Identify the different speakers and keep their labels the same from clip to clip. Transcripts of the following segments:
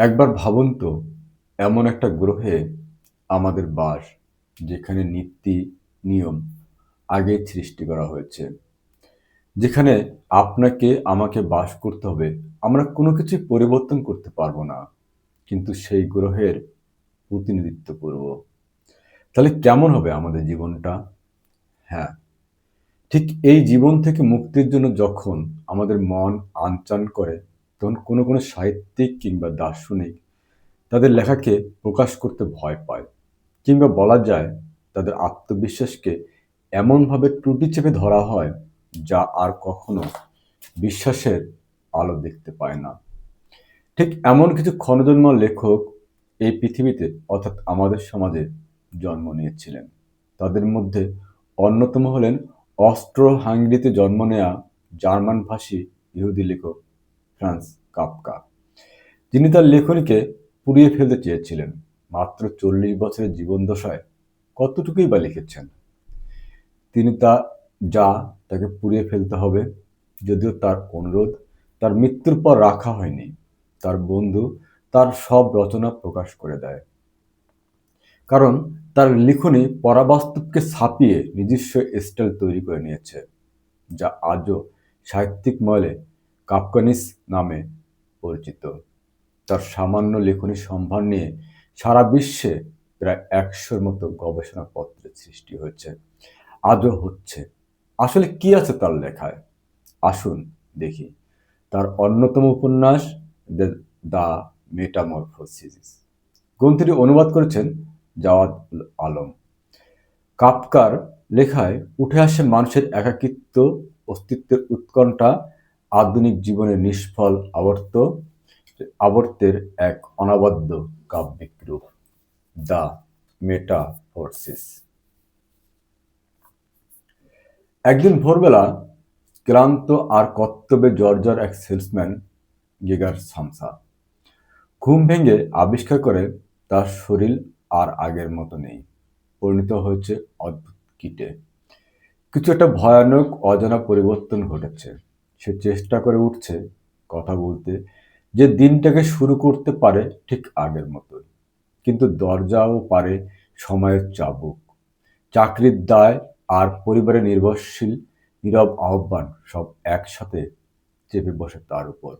Speaker 1: একবার ভাবুন তো, এমন একটা গ্রহে আমাদের বাস, যেখানে নীতি নিয়ম আগেই সৃষ্টি করা হয়েছে, যেখানে আপনাকে আমাকে বাস করতে হবে। আমরা কোনো কিছুই পরিবর্তন করতে পারবো না, কিন্তু সেই গ্রহের প্রতিনিধিত্ব করব। তাহলে কেমন হবে আমাদের জীবনটা? হ্যাঁ, ঠিক এই জীবন থেকে মুক্তির জন্য যখন আমাদের মন আনচান করে, তখন কোনো সাহিত্যিক কিংবা দার্শনিক তাদের লেখাকে প্রকাশ করতে ভয় পায়, কিংবা বলা যায় তাদের আত্মবিশ্বাসকে এমনভাবে টুটি চেপে ধরা হয় যা আর কখনো বিশ্বাসের আলো দেখতে পায় না। ঠিক এমন কিছু ক্ষণজন্ম লেখক এই পৃথিবীতে, অর্থাৎ আমাদের সমাজে জন্ম নিয়েছিলেন। তাদের মধ্যে অন্যতম হলেন অস্ট্রো হাঙ্গেরিতে জন্ম নেয়া জার্মানভাষী ইহুদি লেখক ফ্রান্স কাফকা, যিনি তার লেখনীকে পুড়িয়ে ফেলতে চেয়েছিলেন। মাত্র 40 বছরের জীবনদশায় কতটুকুই বা লিখেছেন তিনি, যা তাকে পুড়িয়ে ফেলতে হবে। যদিও তার অনুরোধ তার মৃত্যুর পর রাখা হয়নি, তার বন্ধু তার সব রচনা প্রকাশ করে দেয়, কারণ তার লিখনী পরাবাস্তবকে ছাপিয়ে নিজস্ব স্টাইল তৈরি করে নিয়েছে, যা আজও সাহিত্যিক মহলে কাফকানিস নামে পরিচিত। তার সামান্য লেখনী সম্ভার নিয়ে সারা বিশ্বে প্রায় 100-র মতো গবেষণাপত্রের সৃষ্টি হয়েছে, আজও হচ্ছে। আসলে কি আছে তার লেখায়? আসুন দেখি। তার অন্যতম উপন্যাস দ্য মেটামরফোসিস গ্রন্থটি অনুবাদ করেছেন জাওয়াদ আলম। কাফকার লেখায় উঠে আসে মানুষের একাকিত্ব, অস্তিত্বের উৎকণ্ঠা, আধুনিক জীবনের নিষ্ফল আবর্তের এক অনবদ্য কাব্যিক রূপ। দ্য মেটাফরসিস। একদিন ভোরবেলা ক্লান্ত আর কর্তব্যে জর্জর এক সেলসম্যান গেগার সামসা ঘুম ভেঙে আবিষ্কার করে তার শরীর আর আগের মতো নেই, পরিণত হয়েছে অদ্ভুত কীটে। কিছু একটা ভয়ানক অজানা পরিবর্তন ঘটেছে। সে চেষ্টা করে উঠছে, কথা বলতে, যে দিনটাকে শুরু করতে পারে ঠিক আগের মতোই, কিন্তু দরজাও পারে সময়ের চাবুক, চাকরির দায় আর পরিবারের নির্ভরশীল নীরব আহ্বান সব একসাথে চেপে বসে তার উপর।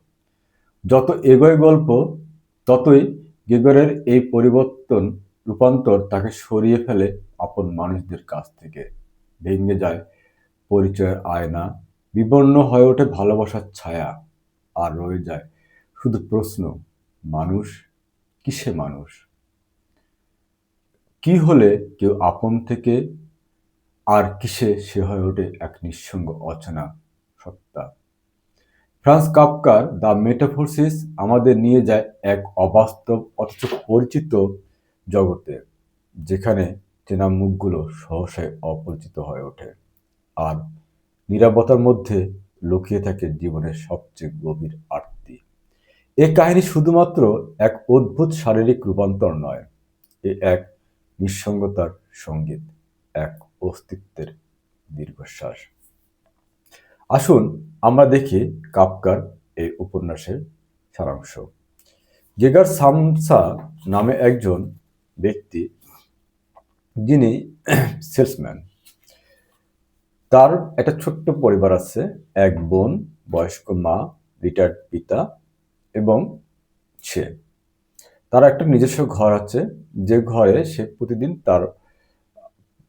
Speaker 1: যত এগোয় গল্প, ততই গেগরের এই রূপান্তর তাকে সরিয়ে ফেলে আপন মানুষদের কাছ থেকে। ভেঙে যায় পরিচয়ের আয়না, বিবর্ণ হয়ে ওঠে ভালোবাসার ছায়া, আর রয়ে যায় শুধু প্রশ্ন, মানুষ কিসে মানুষ? কি হলে কেউ আপন থেকে, আর কিসে সে হয়ে ওঠে এক নিঃসঙ্গ অচেনা সত্তা? ফ্রান্স কাফকার দ্য মেটাফরসিস আমাদের নিয়ে যায় এক অবাস্তব অথচ পরিচিত জগতে, যেখানে চেনা মুখগুলো সহসাই অপরিচিত হয়ে ওঠে, আর নীরবতার মধ্যে লুকিয়ে থাকে জীবনের সবচেয়ে গভীর আরতি। এ কাহিনী শুধুমাত্র এক অদ্ভুত শারীরিক রূপান্তর নয়, এ এক নিঃসঙ্গতার সঙ্গীত, এক অস্তিত্বের দীর্ঘশ্বাস। আসুন আমরা দেখি কাফকার এই উপন্যাসের সারাংশ। গেগার সামসা নামে একজন ব্যক্তি, যিনি সেলসম্যান। তার একটা ছোট্ট পরিবার আছে, এক বোন, বয়স্ক মা, রিটায়ার্ড পিতা, এবং সে। তার একটা নিজস্ব ঘর আছে, যে ঘরে সে প্রতিদিন তার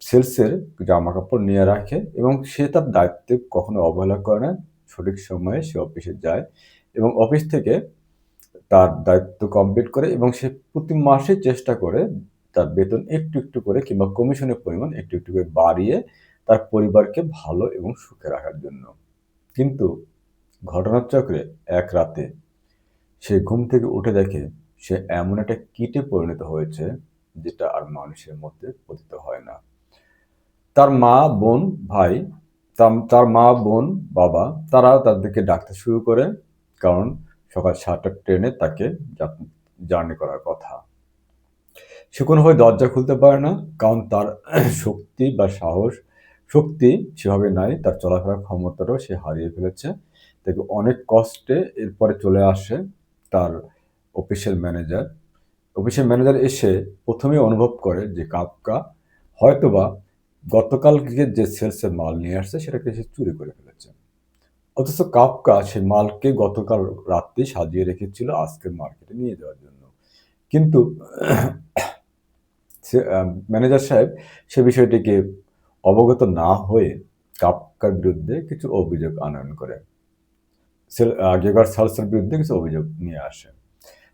Speaker 1: সেলসের জামা কাপড় নিয়ে রাখে, এবং সে তার দায়িত্বে কখনো অবহেলা করে না। সঠিক সময়ে সে অফিসে যায় এবং অফিস থেকে তার দায়িত্ব কমপ্লিট করে, এবং সে প্রতি মাসে চেষ্টা করে তার বেতন একটু একটু করে কিংবা কমিশনের পরিমাণ একটু একটু করে বাড়িয়ে তার পরিবারকে ভালো এবং সুখে রাখার জন্য। কিন্তু ঘটনাচক্রে এক রাতে সে ঘুম থেকে উঠে দেখে সে এমন একটা কীটে পরিণত হয়েছে, যেটা আর মানুষের মধ্যে পতিত হয় না। তার মা, বোন, ভাই, তার মা, বোন, বাবা, তারা তাদেরকে ডাকতে শুরু করে, কারণ সকাল 7টার ট্রেনে তাকে জার্নি করার কথা। সে কোনোভাবে দরজা খুলতে পারে না, কারণ তার শক্তি বা শক্তি সেভাবে নাই, তার চলাফেরার ক্ষমতাটাও সে হারিয়ে ফেলেছে। তাকে অনেক কষ্টে এরপরে চলে আসে তার অফিসিয়াল ম্যানেজার। অফিসিয়াল ম্যানেজার এসে প্রথমেই অনুভব করে যে কাফকা হয়তোবা গতকালকে যে সেলসের মাল নিয়ে আসছে সেটাকে সে চুরি করে ফেলেছে। অথচ কাফকা সেই মালকে গতকাল রাত্রেই সাজিয়ে রেখেছিল আজকের মার্কেটে নিয়ে যাওয়ার জন্য। কিন্তু সে ম্যানেজার সাহেব সে বিষয়টিকে অবগত না হয়ে কাফকার বিরুদ্ধে কিছু অভিযোগ আনয়ন করে। গেগার সালসার বিরুদ্ধে কিছু অভিযোগ নিয়ে আসে।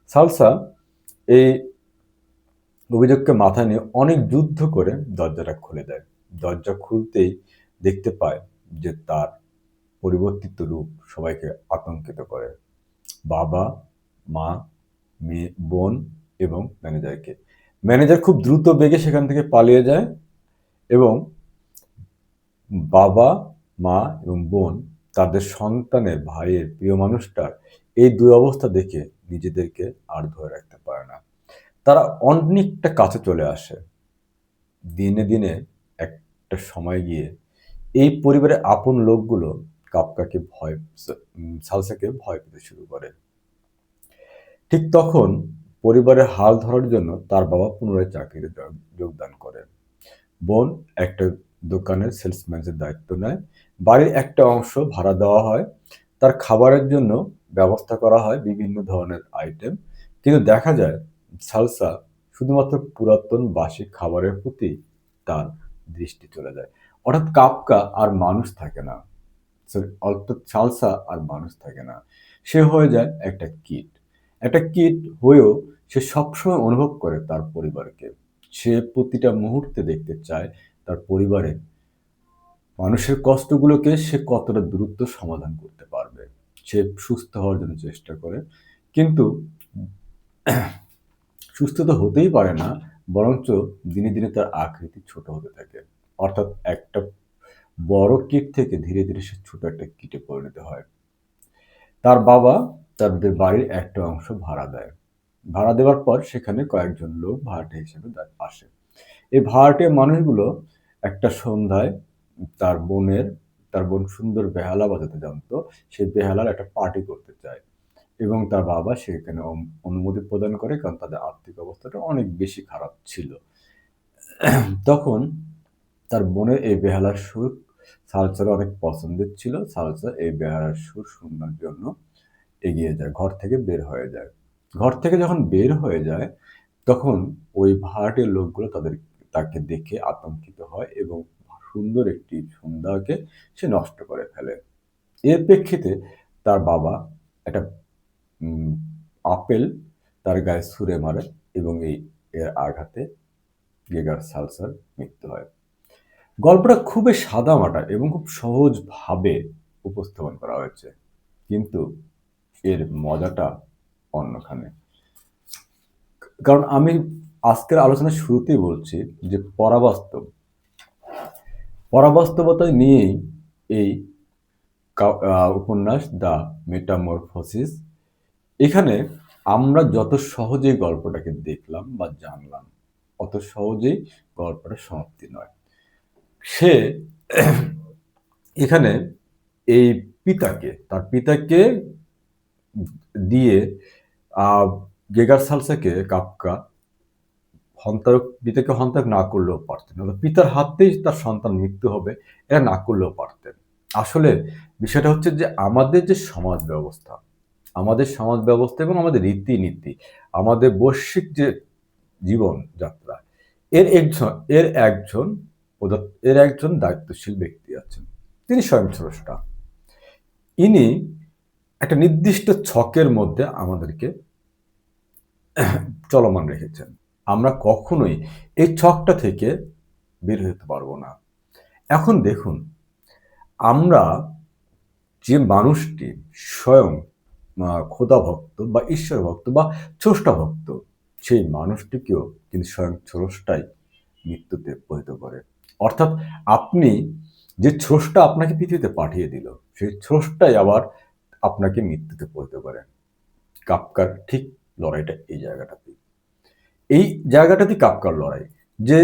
Speaker 1: সালসা এই অভিযোগকে মাথায় নিয়ে অনেক যুদ্ধ করে দরজাটা খুলে দেয়। দরজা খুলতেই দেখতে পায় যে তার পরিবর্তিত রূপ সবাইকে আতঙ্কিত করে। বাবা, মা, মেয়ে, বোন এবং ম্যানেজারকে। ম্যানেজার খুব দ্রুত বেগে সেখান থেকে পালিয়ে যায় এবং বাবা, মা এবং বোন তাদের সন্তানের, ভাইয়ের, প্রিয় মানুষটার এই দুরবস্থা দেখে নিজেদেরকে আর ধরে রাখতে পারে না। তারা অনেকটা কাছে চলে আসে। দিনে দিনে একটা সময় গিয়ে এই পরিবারের আপন লোকগুলো কাফকাকে সালসাকে ভয় পেতে শুরু করে। ঠিক তখন পরিবারের হাল ধরার জন্য তার বাবা পুনরায় চাকরিতে যোগদান করে। বোন একটা দোকানের সেলসম্যানের দায়িত্ব নেয়। বাড়ির একটা অংশ ভাড়া দেওয়া হয়। তার খাবারের জন্য ব্যবস্থা করা হয় বিভিন্ন ধরনের আইটেম। কিন্তু দেখা যায় সালসা শুধুমাত্র পুরাতন বাসি খাবারের প্রতি তার দৃষ্টি চলে যায়। অর্থাৎ কাফকা আর মানুষ থাকে না। অর্থাৎ সালসা আর মানুষ থাকে না। সে হয়ে যায় একটা কীট। একটা কীট হয়েও সে সবসময় অনুভব করে তার পরিবারকে। সে প্রতিটা মুহূর্তে দেখতে চায় তার পরিবারের মানুষের কষ্টগুলোকে সে কতটা দ্রুত সমাধান করতে পারবে। সে সুস্থ হওয়ার জন্য চেষ্টা করে। কিন্তু সুস্থ তো হতেই পারে না, বরঞ্চ দিনে দিনে তার আকৃতি ছোট হতে থাকে। অর্থাৎ একটা বড় কীট থেকে ধীরে ধীরে সে ছোট একটা কীটে পরিণত হয়। তার বাবা তাদের বাড়ির একটা অংশ ভাড়া দেয়। ভাড়া দেওয়ার পর সেখানে কয়েকজন লোক ভাড়াটে হিসেবে আসে। এই ভাড়াটে মানুষগুলো একটা সন্ধ্যায় তার বোন সুন্দর বেহালা বাজাতে জানতো। সেই বেহালার একটা পার্টি করতে চায় এবং তার বাবা সেখানে অনুমতি প্রদান করে, কারণ তাদের আর্থিক অবস্থাটা অনেক বেশি খারাপ ছিল। তখন তার বোনের এই বেহালার সুর সালসার অনেক পছন্দের ছিল। সালসা এই বেহালার সুর শোনার জন্য এগিয়ে যায়, ঘর থেকে বের হয়ে যায়। ঘর থেকে যখন বের হয়ে যায় তখন ওই ভাড়াটের লোকগুলো তাকে দেখে আতঙ্কিত হয় এবং সুন্দর একটি সন্ধ্যাকে সে নষ্ট করে ফেলে। এর প্রেক্ষিতে তার বাবা একটা আপেল তার গায়ে ছুঁড়ে মারে এবং এর আঘাতে গেগার সালসার মৃত্যু হয়। গল্পটা খুবই সাদামাটা এবং খুব সহজভাবে উপস্থাপন করা হয়েছে, কিন্তু এর মজাটা অন্যখানে। কারণ আমি আজকের আলোচনার শুরুতেই বলছি যে পরাবাস্তবতা নিয়েই এই উপন্যাস দ্য মেটামরফোসিস। এখানে আমরা যত সহজেই গল্পটাকে দেখলাম বা জানলাম, অত সহজেই গল্পটা সমাপ্তি নয়। সে এখানে এই তার পিতাকে দিয়ে গেগার সালসাকে কাফকা পিতাকে হন্তাক না করলেও পারতেন, পিতার হাতেই তার সন্তান মৃত্যু হবে এটা না করলেও পারতেন। আসলে বিষয়টা হচ্ছে যে আমাদের সমাজ ব্যবস্থা এবং আমাদের রীতিনীতি, আমাদের বৈশ্বিক যে জীবনযাত্রা, এর একজন দায়িত্বশীল ব্যক্তি আছেন। তিনি স্বয়ং স্রষ্টা। ইনি একটা নির্দিষ্ট ছকের মধ্যে আমাদেরকে চলমান রেখেছেন। আমরা কখনোই এই ছকটা থেকে বের হতে পারবো না। এখন দেখুন, আমরা যে মানুষটি স্বয়ং খোদা ভক্ত বা ঈশ্বর ভক্ত বা স্রষ্টা ভক্ত, সেই মানুষটিকেও কিন্তু স্বয়ং স্রষ্টাই মৃত্যুতে পতিত করে। অর্থাৎ আপনি যে স্রষ্টা আপনাকে পৃথিবীতে পাঠিয়ে দিল, সেই স্রষ্টাই আবার আপনাকে মৃত্যুতে পতিত করে। কাফকার ঠিক লড়াইটা এই জায়গাটাতেই কাফকার লড়াই, যে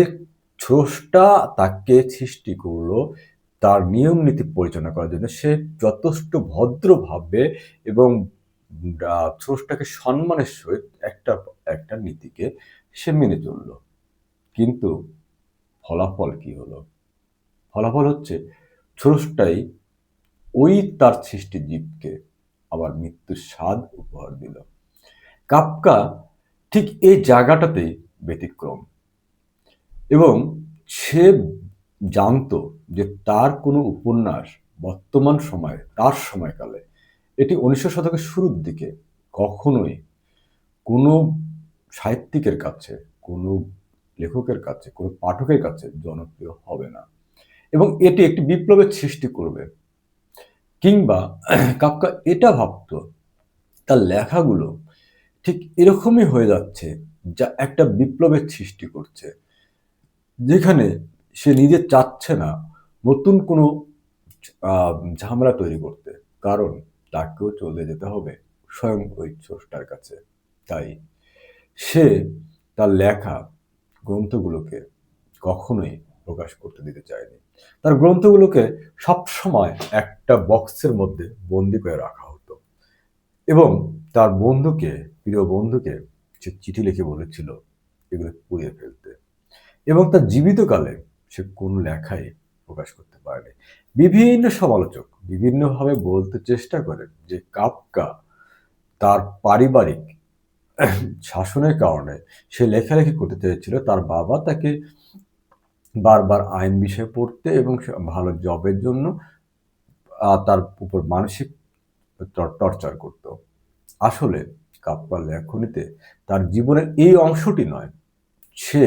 Speaker 1: স্রষ্টা তাকে সৃষ্টি করলো তার নিয়ম নীতি পরিচালনা করার জন্য। সে যথেষ্ট ভদ্রভাবে এবং স্রষ্টাকে সম্মানের সহিত একটা একটা নীতিকে সে মেনে চলল। কিন্তু ফলাফল কি হলো? ফলাফল হচ্ছে স্রষ্টাই ওই তার সৃষ্টি জীবকে আবার মৃত্যুর স্বাদ উপহার দিল। কাফকা ঠিক এই জায়গাটাতেই ব্যতিক্রম, এবং সে জানতো যে তার কোনো উপন্যাস বর্তমান সময়ে, তার সময়কালে, এটি 1900 শতকের শুরুর দিকে কখনোই কোনো সাহিত্যিকের কাছে, কোনো লেখকের কাছে, কোনো পাঠকের কাছে জনপ্রিয় হবে না, এবং এটি একটি বিপ্লবের সৃষ্টি করবে। কিংবা কাফকা এটা ভাবতো তার লেখাগুলো ঠিক এরকমই হয়ে যাচ্ছে, যা একটা বিপ্লবের সৃষ্টি করছে, যেখানে সে নিজে চাচ্ছে না নতুন কোনো ঝামেলা তৈরি করতে, কারণ তাকেও চলে যেতে হবে স্বয়ং ওই স্রষ্টার কাছে। তাই সে তার লেখা গ্রন্থগুলোকে কখনোই প্রকাশ করতে দিতে চায়নি। তার গ্রন্থগুলোকে সবসময় একটা বক্সের মধ্যে বন্দি করে রাখা হতো, এবং তার বন্ধুকে, প্রিয় বন্ধুকে সে চিঠি লিখে বলেছিল এগুলো পুড়িয়ে ফেলতে, এবং তার জীবিতকালে সে কোনো লেখাই প্রকাশ করতে পারেনি। বিভিন্ন সমালোচক বিভিন্নভাবে বলতে চেষ্টা করেন যে কাফকা তার পারিবারিক শাসনের কারণে সে লেখালেখি করতে চেয়েছিল, তার বাবা তাকে বারবার আইন বিষয়ে পড়তে এবং ভালো জবের জন্য তার উপর মানসিক টর্চার করত। আসলে কাফকার লেখনীতে তার জীবনের এই অংশটি নয়, সে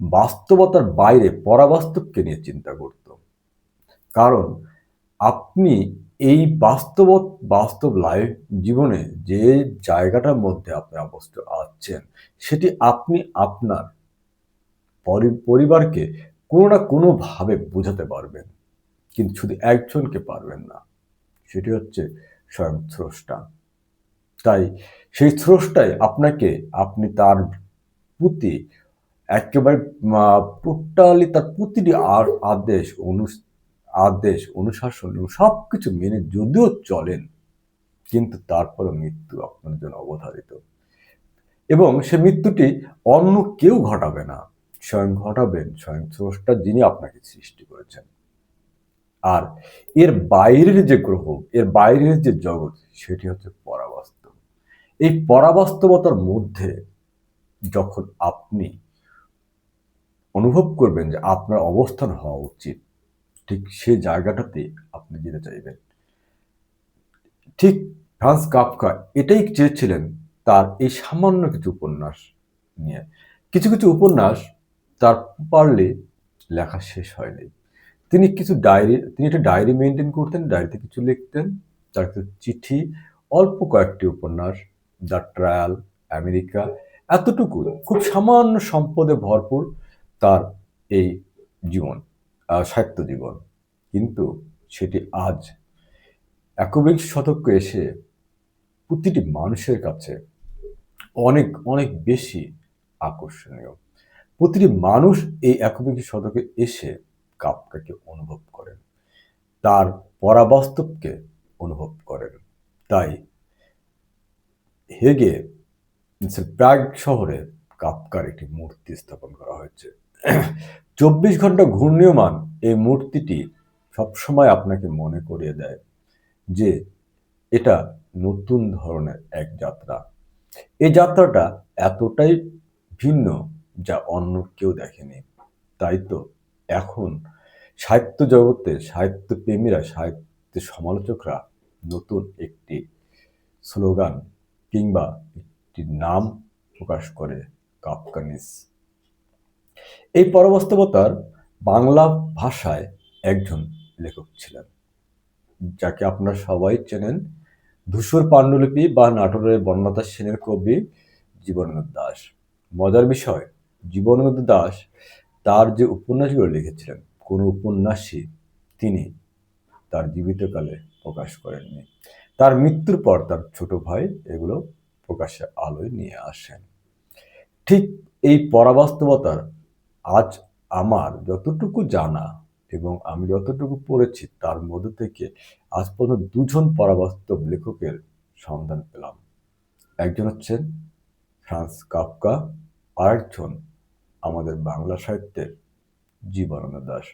Speaker 1: বাস্তবতার বাইরে পরাবাস্তবকে নিয়ে চিন্তা করত। কারণ আপনি এই বাস্তব লাইফ জীবনে যে জায়গাটার মধ্যে আপনি অবস্থ আছেন, সেটি আপনি আপনার পরিবারকে কোনো না কোনোভাবে বোঝাতে পারবেন, কিন্তু শুধু একজনকে পারবেন না, সেটি হচ্ছে স্বয়ং স্রষ্টা। তাই সেই স্রষ্টাই আপনাকে, আপনি তার প্রতি একেবারে টোটালি তার প্রতিটি আদেশ অনুশাসন এবং সবকিছু মেনে যদিও চলেন, কিন্তু তারপরও মৃত্যু আপনার জন্য অবধারিত, এবং সে মৃত্যুটি অন্য কেউ ঘটাবে না, স্বয়ং ঘটাবেন স্বয়ং স্রষ্টা, যিনি আপনাকে সৃষ্টি করেছেন। আর এর বাইরের যে গ্রহ, এর বাইরের যে জগৎ, সেটি হচ্ছে পরাবাস্তব। এই পরাবাস্তবতার মধ্যে যখন আপনি অনুভব করবেন যে আপনার অবস্থান হওয়া উচিত, ঠিক সে জায়গাটাতে আপনি যেতে চাইবেন। ঠিক ফ্রান্স কাফকা এটাই চেয়েছিলেন তার এই সামান্য কিছু উপন্যাস নিয়ে। কিছু কিছু উপন্যাস তার প্রপারলি লেখা শেষ হয়নি। তিনি একটা ডায়েরি মেনটেন করতেন, ডায়েরিতে কিছু লিখতেন, তার কিছু চিঠি, অল্প কয়েকটি উপন্যাস, দ্য ট্রায়াল, আমেরিকা, এতটুকু খুব সামান্য সম্পদে ভরপুর তার এই জীবন, সাহিত্য জীবন। কিন্তু সেটি আজ একবিংশ শতকে এসে প্রতিটি মানুষের কাছে অনেক অনেক বেশি আকর্ষণীয়। প্রতিটি মানুষ এই একবিংশ শতকে এসে কাফকাকে অনুভব করেন, তার পরাবাস্তবকে অনুভব করেন। তাই হেগে প্রাগ শহরে কাফকার একটি মূর্তি স্থাপন করা হয়েছে। 24 ঘন্টা ঘূর্ণীয়মান এই মূর্তিটি সবসময় আপনাকে মনে করিয়ে দেয় যে এটা নতুন ধরনের এক যাত্রা। এই যাত্রাটা এতটাই ভিন্ন যা অন্য কেউ দেখেনি। তাই তো এখন সাহিত্য জগতে সাহিত্যপ্রেমীরা, সাহিত্যের সমালোচকরা নতুন একটি স্লোগান কিংবা একটি নাম প্রকাশ করে, কাফকানিস। এই পরবাস্তবতার বাংলা ভাষায় একজন লেখক ছিলেন, যাকে আপনারা সবাই চেনেন, ধূসর পাণ্ডুলিপি বা নাটোরের বনলতা সেনের কবি জীবনানন্দ দাশ। মজার বিষয়, জীবনানন্দ দাশ তার যে উপন্যাসগুলো লিখেছিলেন, কোনো উপন্যাসই তিনি তার জীবিতকালে প্রকাশ করেননি। তার মৃত্যুর পর তার ছোট ভাই এগুলো প্রকাশ্যে আলোয় নিয়ে আসেন। ঠিক এই পরাবাস্তবতার আজ আমার যতটুকু জানা এবং আমি যতটুকু পড়েছি, তার মধ্যে থেকে আজ পর্যন্ত দুজন পরাবাস্তব লেখকের সন্ধান পেলাম। একজন হচ্ছেন ফ্রান্স কাফকা, আরেকজন আমাদের বাংলা সাহিত্যের জীবনানন্দ দাশ।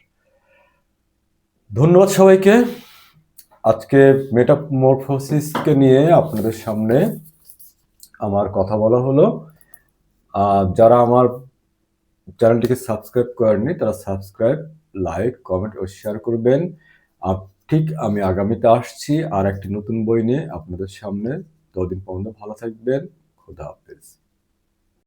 Speaker 1: ধন্যবাদ সবাইকে। আজকে মেটামরফোসিসকে নিয়ে আপনাদের সামনে আমার কথা বলা হলো। যারা আমার চ্যানেলটিকে সাবস্ক্রাইব করেননি তারা সাবস্ক্রাইব, লাইক, কমেন্ট ও শেয়ার করবেন। ঠিক আমি আগামীতে আসছি আর একটি নতুন বই নিয়ে আপনাদের সামনে। ততদিন পর্যন্ত ভালো থাকবেন। খোদা হাফেজ।